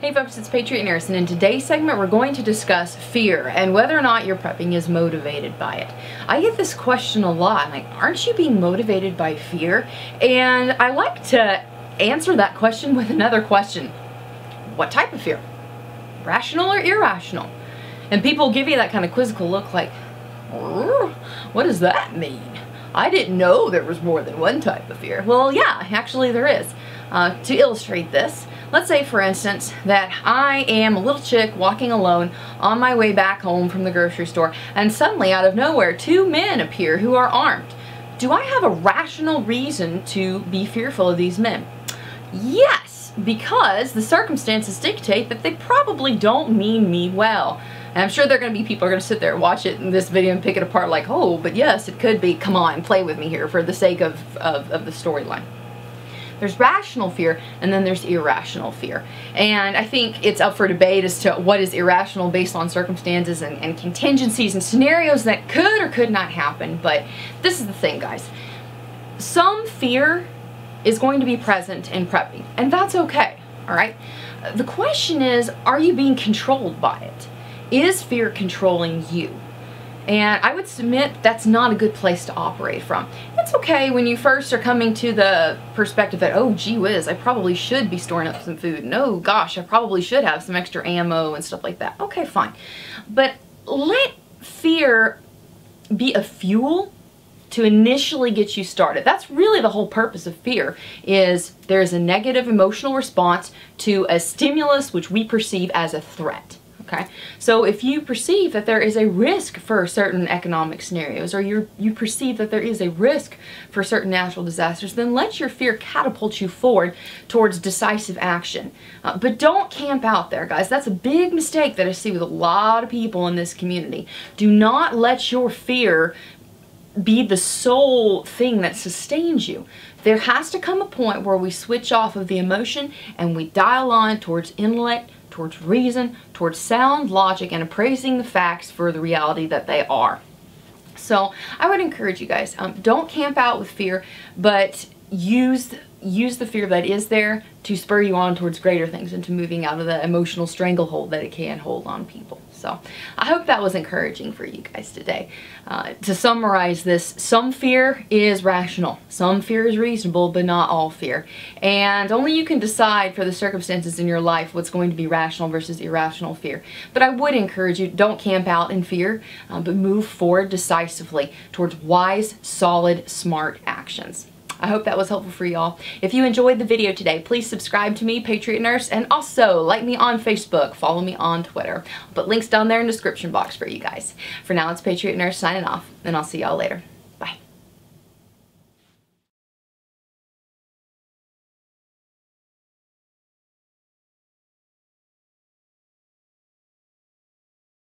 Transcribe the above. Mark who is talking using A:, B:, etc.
A: Hey folks, it's Patriot Nurse, and in today's segment we're going to discuss fear and whether or not your prepping is motivated by it. I get this question a lot, like, aren't you being motivated by fear? And I like to answer that question with another question. What type of fear? Rational or irrational? And people give you that kind of quizzical look like, what does that mean? I didn't know there was more than one type of fear. Well, yeah, actually there is. To illustrate this, let's say for instance that I am a little chick walking alone on my way back home from the grocery store, and suddenly out of nowhere two men appear who are armed. Do I have a rational reason to be fearful of these men? Yes, because the circumstances dictate that they probably don't mean me well. And I'm sure there are going to be people who are going to sit there and watch it in this video and pick it apart like, oh, but yes, it could be. Come on, play with me here for the sake of the storyline. There's rational fear, and then there's irrational fear. And I think it's up for debate as to what is irrational based on circumstances and contingencies and scenarios that could or could not happen. But this is the thing, guys. Some fear is going to be present in prepping, and that's okay, all right? The question is, are you being controlled by it? Is fear controlling you? And I would submit that's not a good place to operate from. It's okay when you first are coming to the perspective that, oh gee whiz, I probably should be storing up some food. And oh gosh, I probably should have some extra ammo and stuff like that. Okay, fine. But let fear be a fuel to initially get you started. That's really the whole purpose of fear, is there's a negative emotional response to a stimulus which we perceive as a threat. Okay, so if you perceive that there is a risk for certain economic scenarios, or you perceive that there is a risk for certain natural disasters, then let your fear catapult you forward towards decisive action. But don't camp out there, guys. That's a big mistake that I see with a lot of people in this community. Do not let your fear be the sole thing that sustains you. There has to come a point where we switch off of the emotion and we dial on towards intellect, towards reason, towards sound logic, and appraising the facts for the reality that they are. So I would encourage you guys, don't camp out with fear, but use the fear that is there to spur you on towards greater things and to moving out of the emotional stranglehold that it can hold on people. So I hope that was encouraging for you guys today. To summarize this, some fear is rational, some fear is reasonable, but not all fear. And only you can decide for the circumstances in your life what's going to be rational versus irrational fear. But I would encourage you, don't camp out in fear, but move forward decisively towards wise, solid, smart actions. I hope that was helpful for y'all. If you enjoyed the video today, please subscribe to me, Patriot Nurse, and also like me on Facebook, follow me on Twitter. I'll put links down there in the description box for you guys. For now, it's Patriot Nurse signing off, and I'll see y'all later.